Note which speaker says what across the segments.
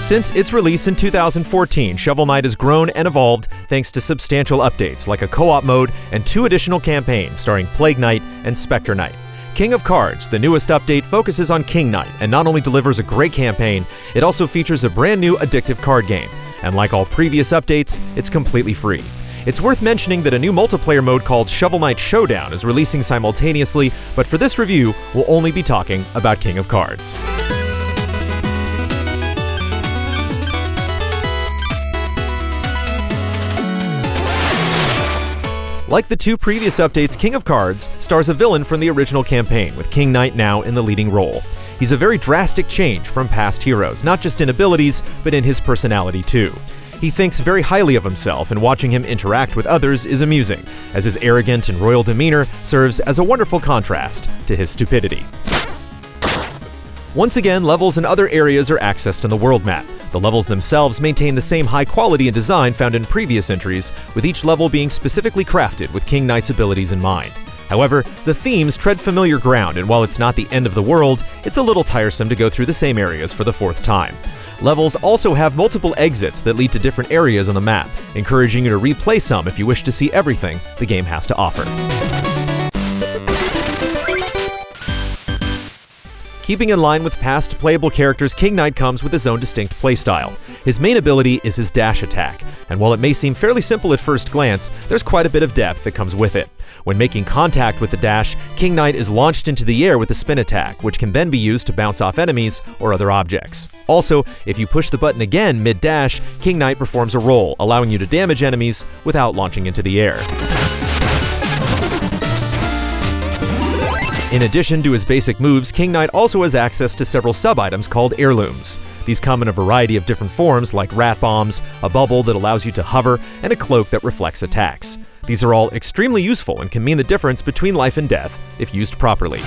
Speaker 1: Since its release in 2014, Shovel Knight has grown and evolved thanks to substantial updates like a co-op mode and 2 additional campaigns starring Plague Knight and Spectre Knight. King of Cards, the newest update, focuses on King Knight and not only delivers a great campaign, it also features a brand new addictive card game. And like all previous updates, it's completely free. It's worth mentioning that a new multiplayer mode called Shovel Knight Showdown is releasing simultaneously, but for this review, we'll only be talking about King of Cards. Like the 2 previous updates, King of Cards stars a villain from the original campaign, with King Knight now in the leading role. He's a very drastic change from past heroes, not just in abilities, but in his personality too. He thinks very highly of himself, and watching him interact with others is amusing, as his arrogant and royal demeanor serves as a wonderful contrast to his stupidity. Once again, levels and other areas are accessed on the world map. The levels themselves maintain the same high quality and design found in previous entries, with each level being specifically crafted with King Knight's abilities in mind. However, the themes tread familiar ground, and while it's not the end of the world, it's a little tiresome to go through the same areas for the 4th time. Levels also have multiple exits that lead to different areas on the map, encouraging you to replay some if you wish to see everything the game has to offer. Keeping in line with past playable characters, King Knight comes with his own distinct playstyle. His main ability is his dash attack, and while it may seem fairly simple at first glance, there's quite a bit of depth that comes with it. When making contact with the dash, King Knight is launched into the air with a spin attack, which can then be used to bounce off enemies or other objects. Also, if you push the button again mid-dash, King Knight performs a roll, allowing you to damage enemies without launching into the air. In addition to his basic moves, King Knight also has access to several sub-items called heirlooms. These come in a variety of different forms like rat bombs, a bubble that allows you to hover, and a cloak that reflects attacks. These are all extremely useful and can mean the difference between life and death if used properly.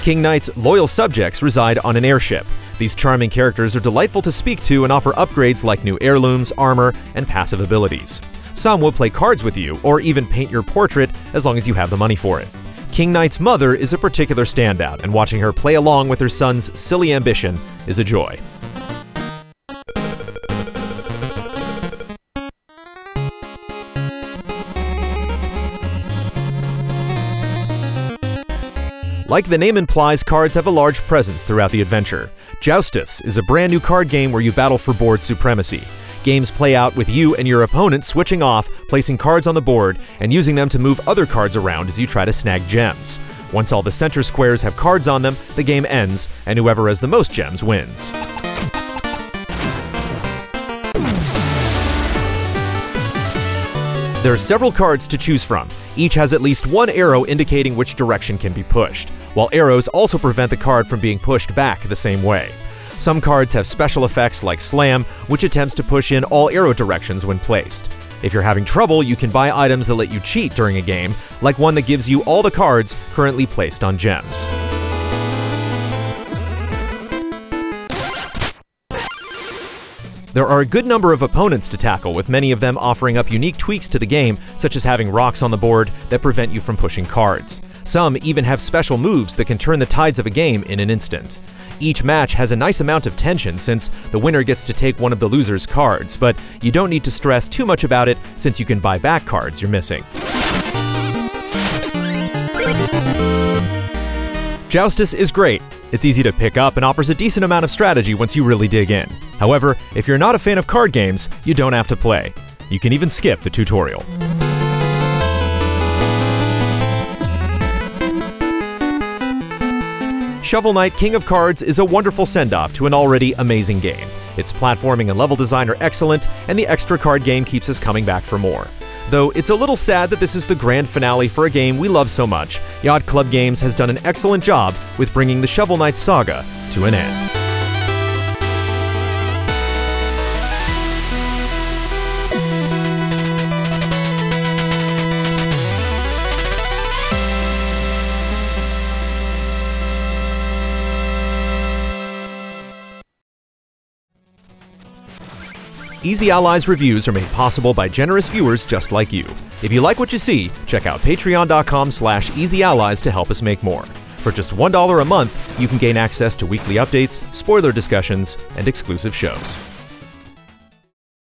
Speaker 1: King Knight's loyal subjects reside on an airship. These charming characters are delightful to speak to and offer upgrades like new heirlooms, armor, and passive abilities. Some will play cards with you, or even paint your portrait as long as you have the money for it. King Knight's mother is a particular standout, and watching her play along with her son's silly ambition is a joy. Like the name implies, cards have a large presence throughout the adventure. Joustus is a brand new card game where you battle for board supremacy. Games play out with you and your opponent switching off, placing cards on the board, and using them to move other cards around as you try to snag gems. Once all the center squares have cards on them, the game ends, and whoever has the most gems wins. There are several cards to choose from. Each has at least one arrow indicating which direction can be pushed, while arrows also prevent the card from being pushed back the same way. Some cards have special effects like Slam, which attempts to push in all arrow directions when placed. If you're having trouble, you can buy items that let you cheat during a game, like one that gives you all the cards currently placed on gems. There are a good number of opponents to tackle, with many of them offering up unique tweaks to the game, such as having rocks on the board that prevent you from pushing cards. Some even have special moves that can turn the tides of a game in an instant. Each match has a nice amount of tension since the winner gets to take one of the loser's cards, but you don't need to stress too much about it since you can buy back cards you're missing. Joustus is great. It's easy to pick up and offers a decent amount of strategy once you really dig in. However, if you're not a fan of card games, you don't have to play. You can even skip the tutorial. Shovel Knight King of Cards is a wonderful send-off to an already amazing game. Its platforming and level design are excellent, and the extra card game keeps us coming back for more. Though it's a little sad that this is the grand finale for a game we love so much, Yacht Club Games has done an excellent job with bringing the Shovel Knight saga to an end. Easy Allies reviews are made possible by generous viewers just like you. If you like what you see, check out patreon.com/easyallies to help us make more. For just $1 a month, you can gain access to weekly updates, spoiler discussions, and exclusive shows.